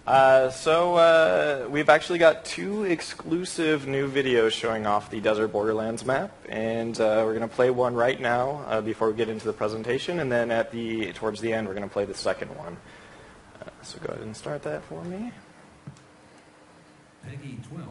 We've actually got 2 exclusive new videos showing off the Desert Borderlands map, and we're going to play one right now before we get into the presentation, and then towards the end we're going to play the second one. So go ahead and start that for me. Peggy 12.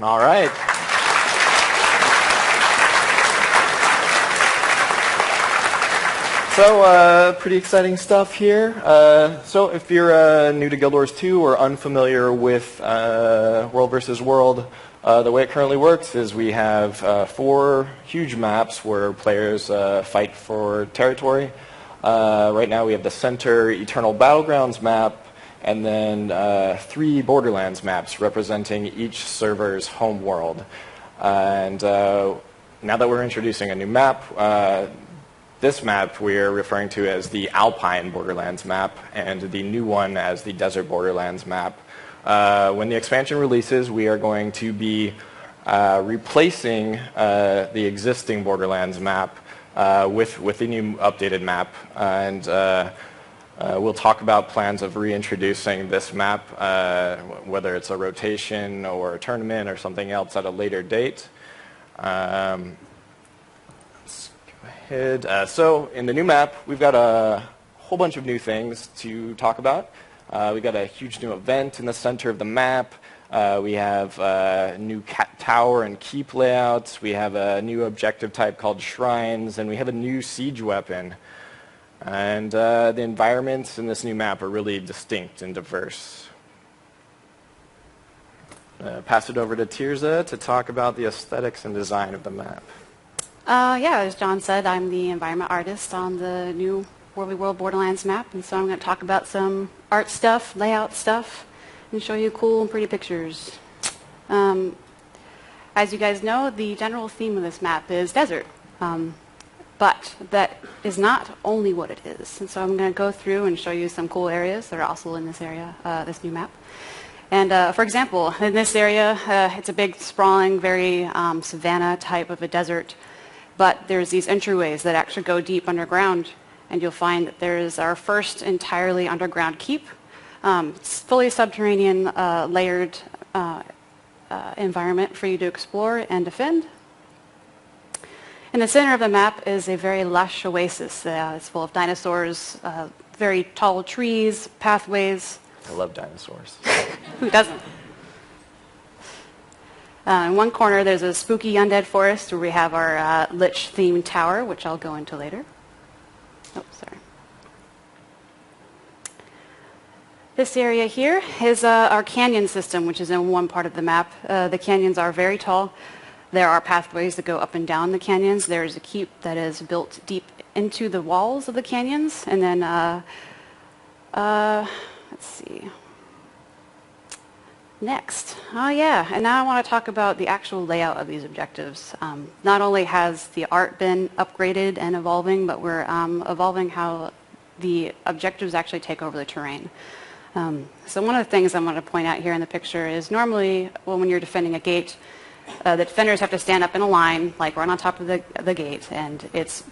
All right. So pretty exciting stuff here. So if you're new to Guild Wars 2 or unfamiliar with World versus World, the way it currently works is we have 4 huge maps where players fight for territory. Right now we have the Center Eternal Battlegrounds map, and then 3 Borderlands maps representing each server's home world. And now that we're introducing a new map, this map we're referring to as the Alpine Borderlands map, and the new one as the Desert Borderlands map. When the expansion releases, we are going to be replacing the existing Borderlands map with the new updated map. And we'll talk about plans of reintroducing this map, whether it's a rotation or a tournament or something else at a later date. Let's go ahead. So in the new map, we've got a whole bunch of new things to talk about. We've got a huge new event in the center of the map. We have new tower and keep layouts. We have a new objective type called shrines, and we have a new siege weapon. And the environments in this new map are really distinct and diverse. Pass it over to Tirza to talk about the aesthetics and design of the map. Yeah, as John said, I'm the environment artist on the new World Borderlands map, and so I'm going to talk about some art stuff, layout stuff, and show you cool and pretty pictures. As you guys know, the general theme of this map is desert. But that is not only what it is. And so I'm going to go through and show you some cool areas that are also in this area, this new map. And for example, in this area, it's a big, sprawling, very savanna type of a desert. But there's these entryways that actually go deep underground. And you'll find that there's our first entirely underground keep. It's fully subterranean, layered environment for you to explore and defend. In the center of the map is a very lush oasis. It's full of dinosaurs, very tall trees, pathways. I love dinosaurs. Who doesn't? In one corner, there's a spooky undead forest where we have our Lich-themed tower, which I'll go into later. Oh, sorry. This area here is our canyon system, which is in one part of the map. The canyons are very tall. There are pathways that go up and down the canyons. There's a keep that is built deep into the walls of the canyons. And then, let's see. Next. Oh yeah, and now I want to talk about the actual layout of these objectives. Not only has the art been upgraded and evolving, but we're evolving how the objectives actually take over the terrain. So one of the things I'm going to point out here in the picture is normally when you're defending a gate, the defenders have to stand up in a line, like right on top of the gate, and it's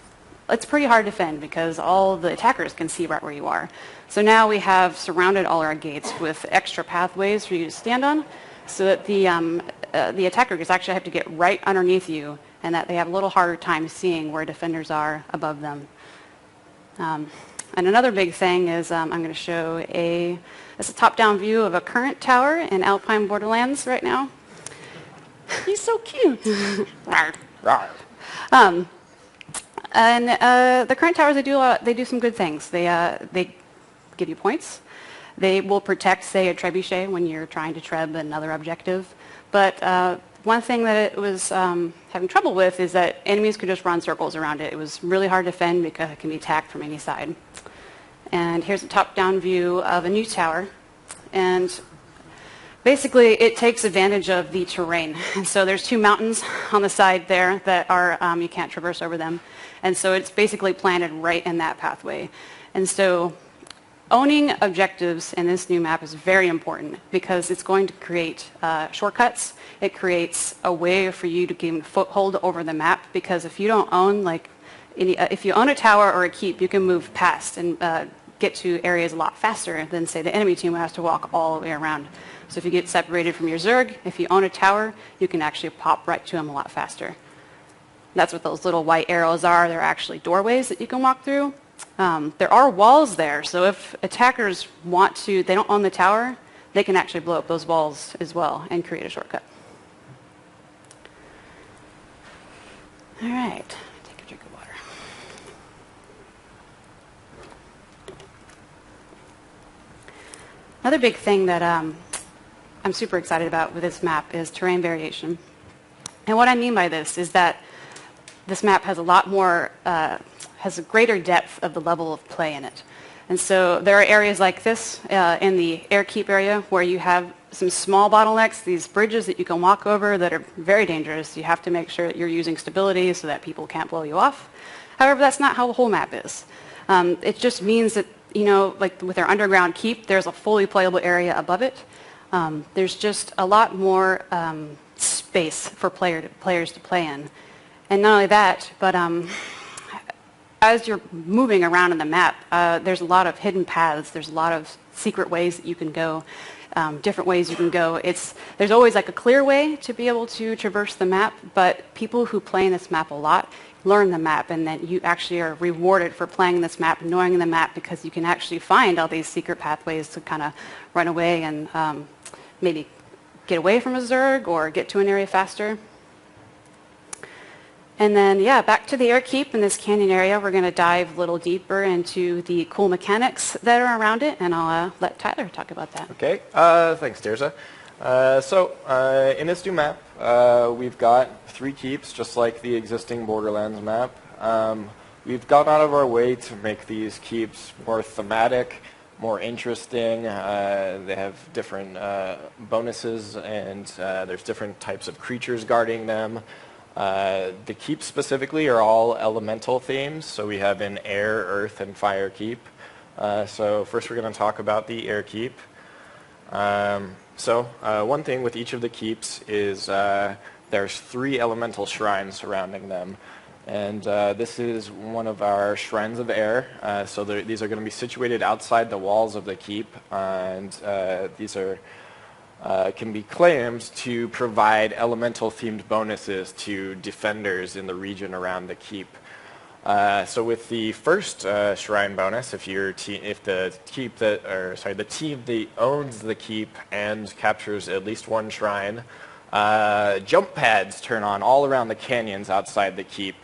pretty hard to defend because all the attackers can see right where you are. So now we have surrounded all our gates with extra pathways for you to stand on, so that the attackers actually have to get right underneath you, and that they have a little harder time seeing where defenders are above them. And another big thing is I'm going to show it's a top-down view of a current tower in Alpine Borderlands right now. He's so cute. And the current towers, they do some good things. They give you points. They will protect, say, a trebuchet when you're trying to treb another objective. But one thing that it was having trouble with is that enemies could just run circles around it. It was really hard to defend because it can be attacked from any side. And here's a top-down view of a new tower. And basically, it takes advantage of the terrain. And so there's two mountains on the side there that are you can't traverse over them. And so it's basically planted right in that pathway. And so owning objectives in this new map is very important because it's going to create shortcuts. It creates a way for you to gain foothold over the map, because if you don't own, if you own a tower or a keep, you can move past and get to areas a lot faster than, say, the enemy team has to walk all the way around. So if you get separated from your Zerg, if you own a tower, you can actually pop right to them a lot faster. That's what those little white arrows are. They're actually doorways that you can walk through. There are walls there, so if attackers they don't own the tower, they can actually blow up those walls as well and create a shortcut. All right, take a drink of water. Another big thing that I'm super excited about with this map is terrain variation. And what I mean by this is that this map has a lot more, has a greater depth of the level of play in it. And so there are areas like this in the airkeep area where you have some small bottlenecks, these bridges that you can walk over that are very dangerous. You have to make sure that you're using stability so that people can't blow you off. However, that's not how the whole map is. It just means that, like with our underground keep, there's a fully playable area above it. There's just a lot more space for players to play in. And not only that, but as you're moving around in the map, there's a lot of hidden paths. There's a lot of secret ways that you can go, different ways you can go. There's always like a clear way to be able to traverse the map, but people who play in this map a lot learn the map, and then you actually are rewarded for playing this map, knowing the map, because you can actually find all these secret pathways to kind of run away and maybe get away from a Zerg or get to an area faster. And then, yeah, back to the airkeep in this canyon area. We're going to dive a little deeper into the cool mechanics that are around it, and I'll let Tyler talk about that. Okay, thanks, Tirza. In this new map, we've got 3 keeps, just like the existing Borderlands map. We've gone out of our way to make these keeps more thematic, more interesting. They have different bonuses, and there's different types of creatures guarding them. The keeps specifically are all elemental themes, so we have an air, earth, and fire keep. So first we're going to talk about the air keep. One thing with each of the keeps is there's 3 elemental shrines surrounding them. And this is one of our shrines of air. These are going to be situated outside the walls of the keep, and these are can be claimed to provide elemental-themed bonuses to defenders in the region around the keep. So with the first shrine bonus, if the team that owns the keep and captures at least 1 shrine, Jump pads turn on all around the canyons outside the keep.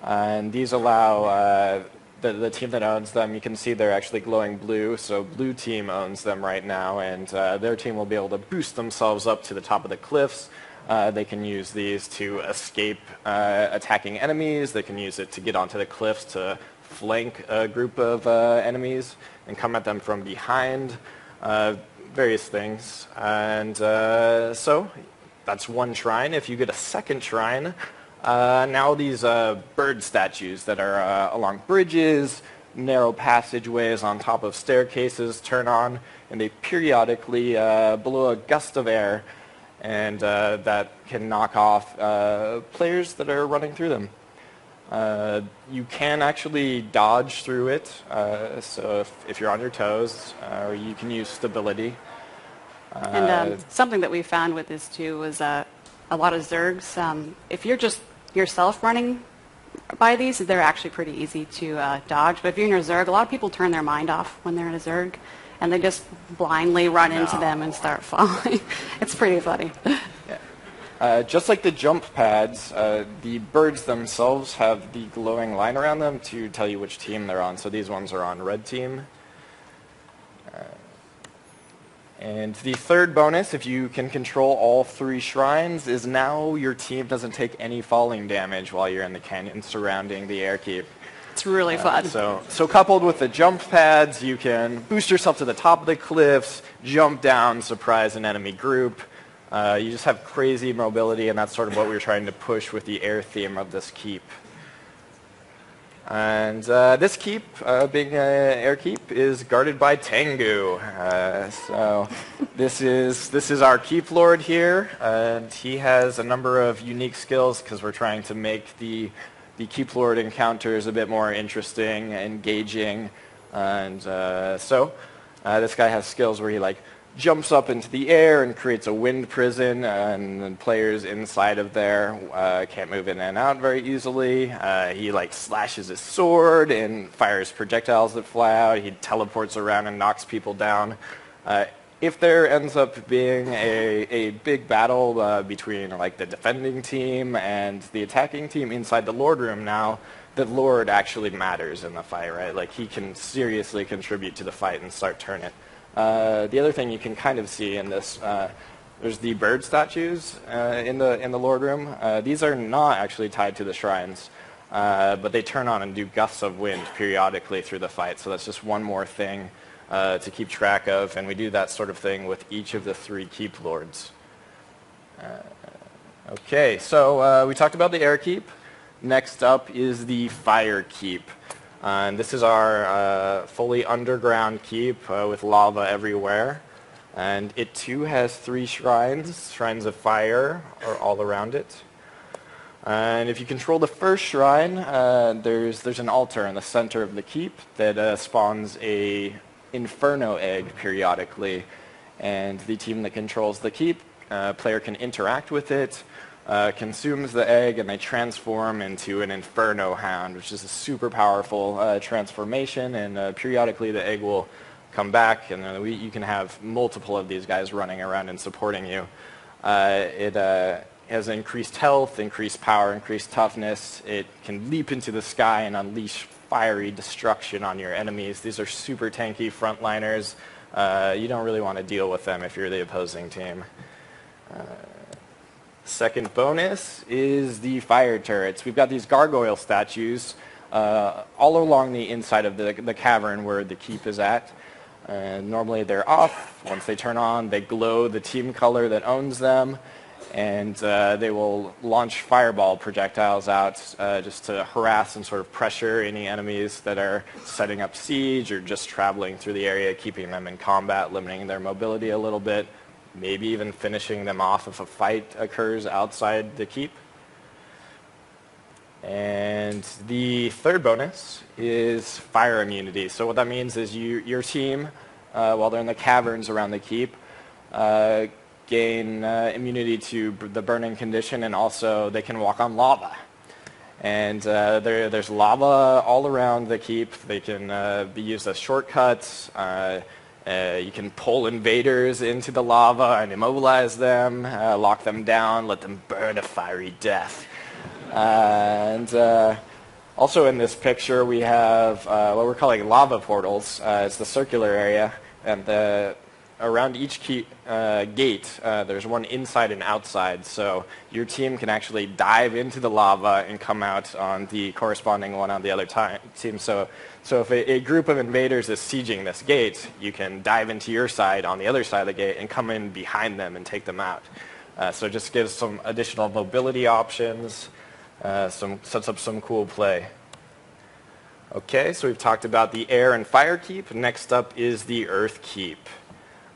And these allow the team that owns them, you can see they're actually glowing blue, so blue team owns them right now, and their team will be able to boost themselves up to the top of the cliffs. They can use these to escape attacking enemies. They can use it to get onto the cliffs to flank a group of enemies and come at them from behind, various things. And so that's one shrine. If you get a second shrine, now these bird statues that are along bridges, narrow passageways on top of staircases turn on, and they periodically blow a gust of air, and that can knock off players that are running through them. You can actually dodge through it, so if you're on your toes, or you can use stability. And something that we found with this too was a lot of Zergs. If you're just yourself running by these, they're actually pretty easy to dodge. But if you're in a Zerg, a lot of people turn their mind off when they're in a Zerg, and they just blindly run into them and start falling. It's pretty funny. Yeah. Just like the jump pads, the birds themselves have the glowing line around them to tell you which team they're on. So these ones are on red team. And the third bonus, if you can control all 3 shrines, is now your team doesn't take any falling damage while you're in the canyon surrounding the airkeep. It's really fun. So coupled with the jump pads, you can boost yourself to the top of the cliffs, jump down, surprise an enemy group. You just have crazy mobility, and that's sort of what we were trying to push with the air theme of this keep. And this keep, being an air keep, is guarded by Tengu. So this is our keep lord here, and he has a number of unique skills because we're trying to make the keep lord encounters a bit more interesting, engaging, and so this guy has skills where he jumps up into the air and creates a wind prison, and then players inside of there can't move in and out very easily. He slashes his sword and fires projectiles that fly out. He teleports around and knocks people down. If there ends up being a big battle between the defending team and the attacking team inside the Lord room now, the Lord actually matters in the fight, right? He can seriously contribute to the fight and start turning it. The other thing you can kind of see in this, there's the bird statues in the Lord room. These are not actually tied to the shrines, but they turn on and do gusts of wind periodically through the fight. So that's just one more thing to keep track of, and we do that sort of thing with each of the 3 keep lords. Okay, so we talked about the air keep. Next up is the fire keep. And this is our fully underground keep with lava everywhere. And it too has 3 shrines. Shrines of fire are all around it. And if you control the first shrine, there's an altar in the center of the keep that spawns a inferno egg periodically. And the team that controls the keep, player can interact with it, consumes the egg, and they transform into an Inferno Hound, which is a super powerful transformation, and periodically the egg will come back, and you can have multiple of these guys running around and supporting you. It has increased health, increased power, increased toughness. It can leap into the sky and unleash fiery destruction on your enemies. These are super tanky frontliners. You don't really want to deal with them if you're the opposing team. Second bonus is the fire turrets. We've got these gargoyle statues all along the inside of the cavern where the keep is at. Normally they're off. Once they turn on, they glow the team color that owns them, and they will launch fireball projectiles out just to harass and sort of pressure any enemies that are setting up siege or just traveling through the area, keeping them in combat, limiting their mobility a little bit. Maybe even finishing them off if a fight occurs outside the keep. And the third bonus is fire immunity. So what that means is your team, while they're in the caverns around the keep, gain immunity to the burning condition, and also they can walk on lava. And there's lava all around the keep. They can be used as shortcuts. You can pull invaders into the lava and immobilize them, lock them down, let them burn a fiery death. Also in this picture we have what we're calling lava portals. It's the circular area, and around each gate there's one inside and outside, so your team can actually dive into the lava and come out on the corresponding one on the other team. So if a group of invaders is sieging this gate, you can dive into your side on the other side of the gate and come in behind them and take them out. So it just gives some additional mobility options, sets up some cool play. Okay, so we've talked about the air and fire keep. Next up is the earth keep.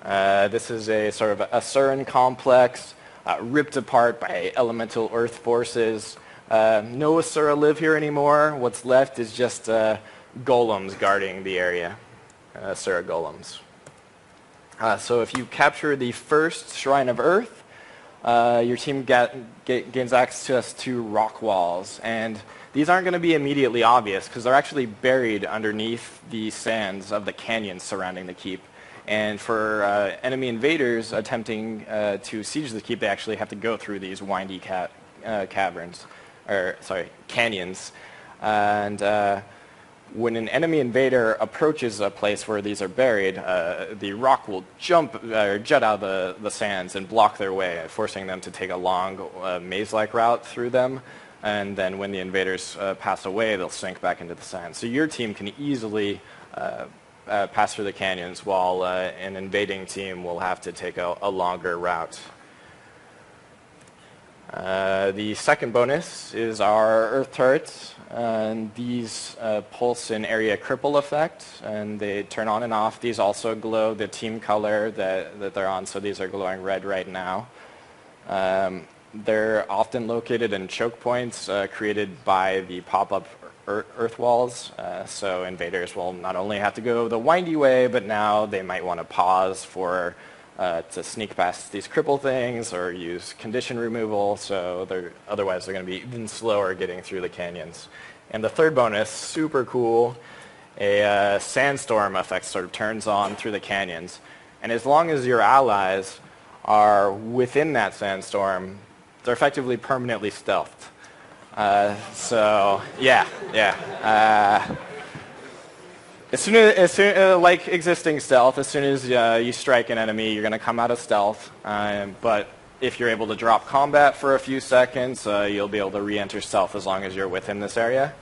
This is a sort of a Surin complex ripped apart by elemental earth forces. No Asura live here anymore. What's left is just golems guarding the area, Asura golems. So if you capture the first Shrine of Earth, your team gains access to rock walls. And these aren't going to be immediately obvious because they're actually buried underneath the sands of the canyons surrounding the keep. And for enemy invaders attempting to siege the keep, they actually have to go through these windy canyons. And when an enemy invader approaches a place where these are buried, the rock will jut out of the sands and block their way, forcing them to take a long maze-like route through them. And then when the invaders pass away, they'll sink back into the sand. So your team can easily pass through the canyons, while an invading team will have to take a longer route. The second bonus is our earth turrets. And these pulse an area cripple effect, and they turn on and off. These also glow the team color that they're on, so these are glowing red right now. They're often located in choke points created by the pop-up earth walls, so invaders will not only have to go the windy way, but now they might want to pause to sneak past these cripple things or use condition removal, so otherwise they're going to be even slower getting through the canyons. And the third bonus, super cool, a sandstorm effect sort of turns on through the canyons. And as long as your allies are within that sandstorm, they're effectively permanently stealthed. Like existing stealth, as soon as you strike an enemy, you're going to come out of stealth. But if you're able to drop combat for a few seconds, you'll be able to re-enter stealth as long as you're within this area.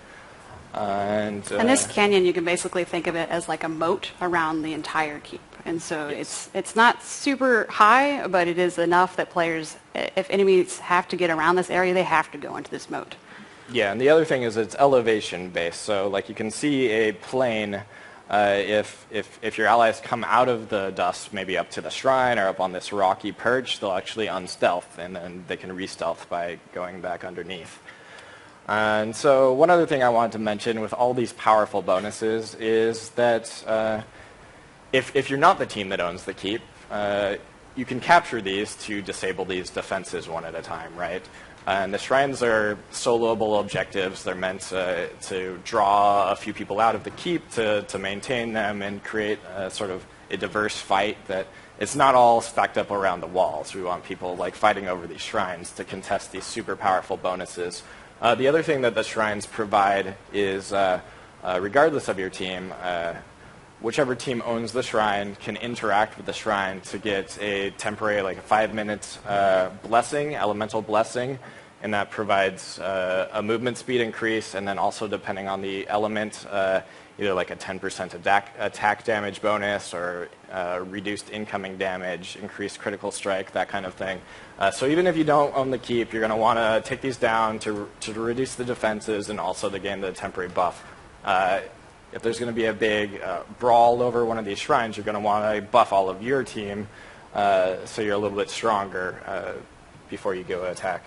And this canyon, you can basically think of it as like a moat around the entire keep. And so yes, it's not super high, but it is enough that players, if enemies have to get around this area, they have to go into this moat. Yeah, and the other thing is it's elevation based. So like you can see a plane, if your allies come out of the dust, maybe up to the shrine or up on this rocky perch, they'll actually unstealth, and then they can re-stealth by going back underneath. And so one other thing I wanted to mention with all these powerful bonuses is that if you're not the team that owns the keep, you can capture these to disable these defenses one at a time, right? And the shrines are soloable objectives. They're meant to draw a few people out of the keep to maintain them and create sort of a diverse fight that it's not all stacked up around the walls. We want people like fighting over these shrines to contest these super powerful bonuses. The other thing that the shrines provide is, regardless of your team, whichever team owns the shrine can interact with the shrine to get a temporary, like a 5-minute blessing, elemental blessing, and that provides a movement speed increase, and then also depending on the element, either like a 10% attack damage bonus or reduced incoming damage, increased critical strike, that kind of thing. So even if you don't own the keep, you're going to want to take these down to reduce the defenses and also to gain the temporary buff. If there's going to be a big brawl over one of these shrines, you're going to want to buff all of your team so you're a little bit stronger before you go attack.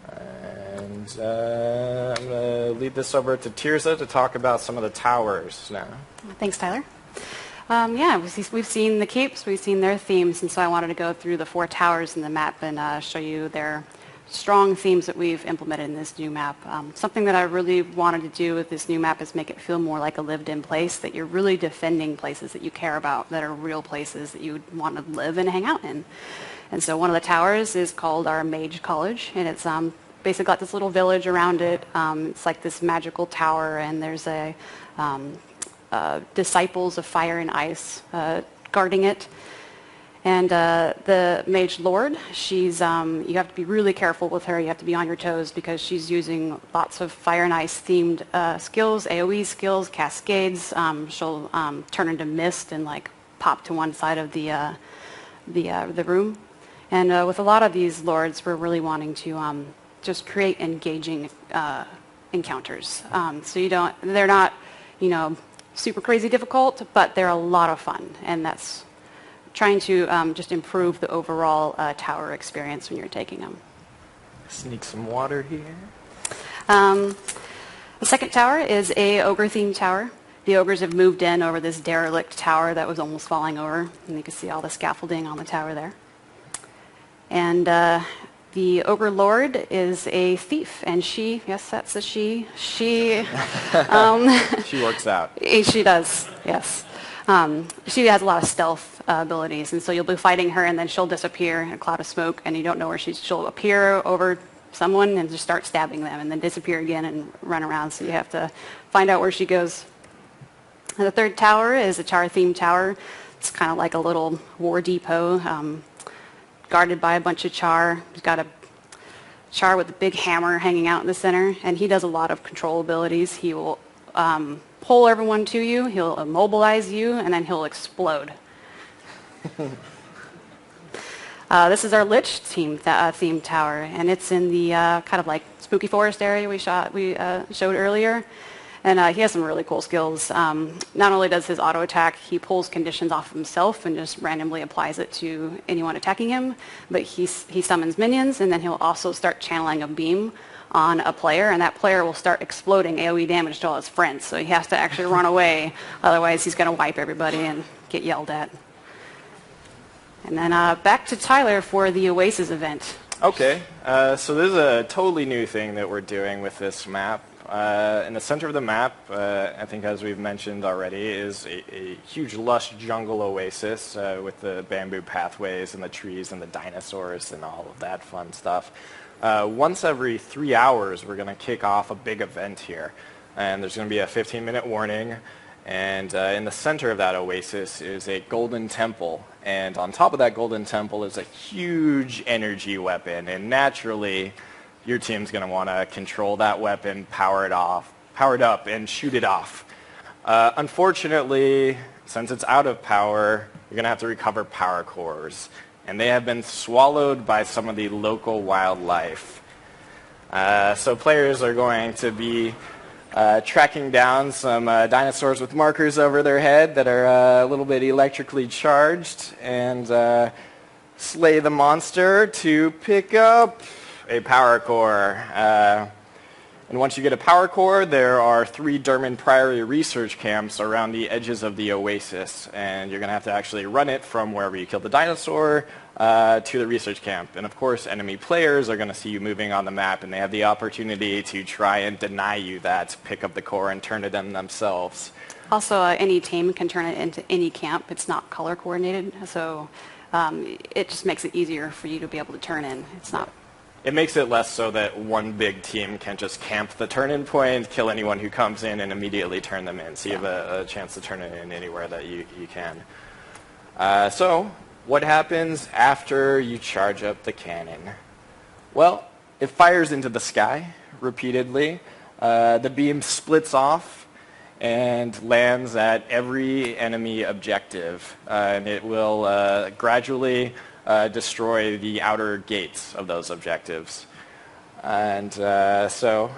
And I'm going to lead this over to Tirza to talk about some of the towers now. Thanks, Tyler. Yeah, we've seen the keeps, we've seen their themes, and so I wanted to go through the 4 towers in the map and show you their strong themes that we've implemented in this new map. Something that I really wanted to do with this new map is make it feel more like a lived-in place, that you're really defending places that you care about, that are real places that you would want to live and hang out in. And so one of the towers is called our Mage College, and it's basically got this little village around it. It's like this magical tower, and there's a Disciples of Fire and Ice guarding it. And the Mage Lord, she's you have to be really careful with her. You have to be on your toes because she's using lots of Fire and Ice themed skills, AoE skills, cascades. She'll turn into mist and like pop to one side of the room. And with a lot of these lords, we're really wanting to just create engaging encounters. So they're not, super crazy difficult, but they're a lot of fun, and that's trying to just improve the overall tower experience when you're taking them. Sneak some water here. The second tower is a ogre-themed tower. The ogres have moved in over this derelict tower that was almost falling over, and you can see all the scaffolding on the tower there. And the ogre lord is a thief, and she, yes, that's a she. She works out. She does, yes. She has a lot of stealth abilities, and so you'll be fighting her, and then she'll disappear in a cloud of smoke, and you don't know where she'll appear over someone and just start stabbing them, and then disappear again and run around, so you have to find out where she goes. And the third tower is a Char-themed tower. It's kind of like a little war depot, guarded by a bunch of Char. He's got a Char with a big hammer hanging out in the center, and he does a lot of control abilities. He will pull everyone to you, he'll immobilize you, and then he'll explode. This is our Lich themed tower, and it's in the kind of like spooky forest area we showed earlier. And he has some really cool skills. Not only does his auto attack, he pulls conditions off of himself and just randomly applies it to anyone attacking him, but he summons minions, and then he'll also start channeling a beam on a player, and that player will start exploding AoE damage to all his friends. So he has to actually run away, otherwise he's going to wipe everybody and get yelled at. And then back to Tyler for the Oasis event. Okay, so this is a totally new thing that we're doing with this map. In the center of the map, I think as we've mentioned already, is a huge lush jungle oasis with the bamboo pathways and the trees and the dinosaurs and all of that fun stuff. Once every 3 hours, we're going to kick off a big event here. And there's going to be a 15-minute warning. And in the center of that oasis is a golden temple. And on top of that golden temple is a huge energy weapon. And naturally, your team's going to want to control that weapon, power it up, and shoot it off. Unfortunately, since it's out of power, you're going to have to recover power cores. And they have been swallowed by some of the local wildlife. So players are going to be tracking down some dinosaurs with markers over their head that are a little bit electrically charged, and slay the monster to pick up a power core. And once you get a power core, there are 3 Derman Priory research camps around the edges of the oasis, and you're going to have to actually run it from wherever you killed the dinosaur to the research camp. And of course, enemy players are going to see you moving on the map, and they have the opportunity to try and deny you that, pick up the core and turn it in themselves. Also, any team can turn it into any camp. It's not color coordinated, so it just makes it easier for you to be able to turn in. It's not. It makes it less so that one big team can just camp the turn-in point, kill anyone who comes in, and immediately turn them in. So you have a chance to turn it in anywhere that you can. So what happens after you charge up the cannon? Well, it fires into the sky repeatedly. The beam splits off and lands at every enemy objective. And it will gradually destroy the outer gates of those objectives. And so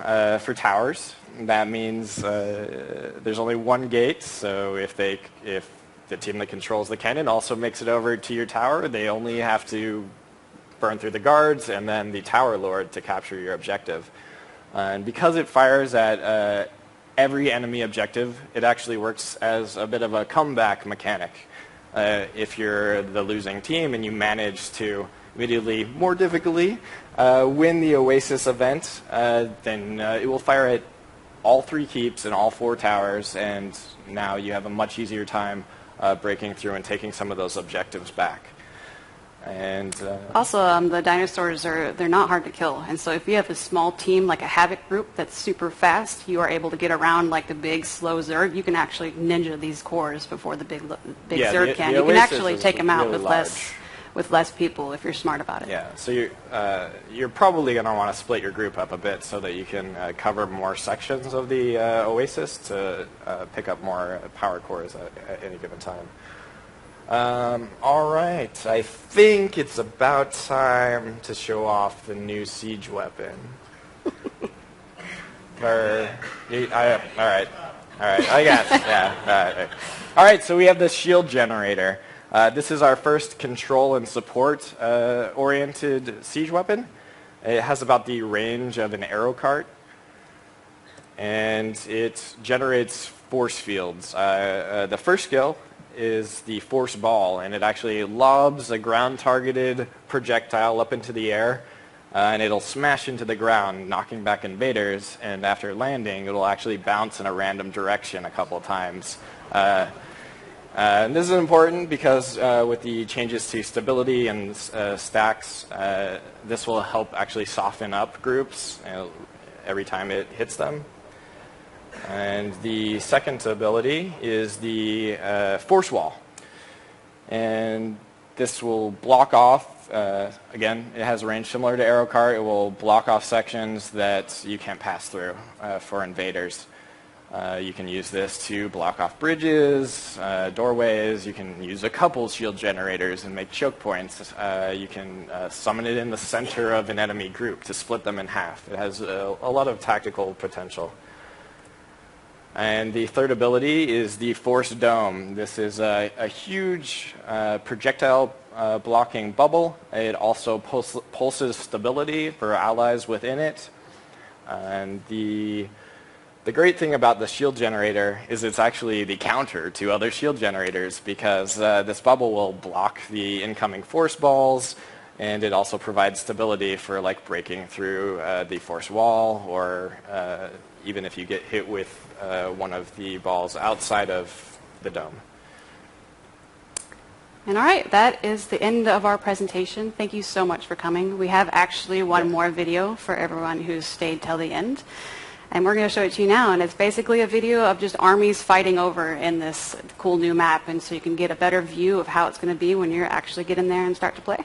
for towers, that means there's only one gate, so if the team that controls the cannon also makes it over to your tower, they only have to burn through the guards and then the tower lord to capture your objective. And because it fires at every enemy objective, it actually works as a bit of a comeback mechanic. If you're the losing team and you manage to immediately more difficultly win the Oasis event, then it will fire at all 3 keeps and all 4 towers, and now you have a much easier time breaking through and taking some of those objectives back. And also, the dinosaurs they're not hard to kill, and so if you have a small team like a Havoc group that's super fast, you are able to get around like the big slow Zerg. You can actually ninja these cores before the big yeah, Zerg can. The You can Oasis actually is take them out really with less people if you're smart about it. Yeah, so you're probably going to want to split your group up a bit so that you can cover more sections of the Oasis to pick up more power cores at any given time. All right, I think it's about time to show off the new siege weapon. All right, I guess, yeah. All right, so we have the shield generator. This is our first control and support oriented siege weapon. It has about the range of an arrow cart, and it generates force fields. The first skill is the force ball, and it actually lobs a ground-targeted projectile up into the air, and it'll smash into the ground, knocking back invaders, and after landing, it'll actually bounce in a random direction a couple times. And this is important because with the changes to stability and stacks, this will help actually soften up groups every time it hits them. And the second ability is the force wall. And this will block off, again, it has a range similar to arrow cart. It will block off sections that you can't pass through for invaders. You can use this to block off bridges, doorways. You can use a couple shield generators and make choke points. You can summon it in the center of an enemy group to split them in half. It has a lot of tactical potential. And the third ability is the Force Dome. This is a huge projectile blocking bubble. It also pulses stability for allies within it. And the great thing about the shield generator is it's actually the counter to other shield generators, because this bubble will block the incoming force balls, and it also provides stability for like breaking through the force wall, or even if you get hit with one of the balls outside of the dome. And all right, that is the end of our presentation. Thank you so much for coming. We have actually one more video for everyone who's stayed till the end. And we're going to show it to you now, and it's basically a video of just armies fighting over in this cool new map, and so you can get a better view of how it's going to be when you actually get in there and start to play.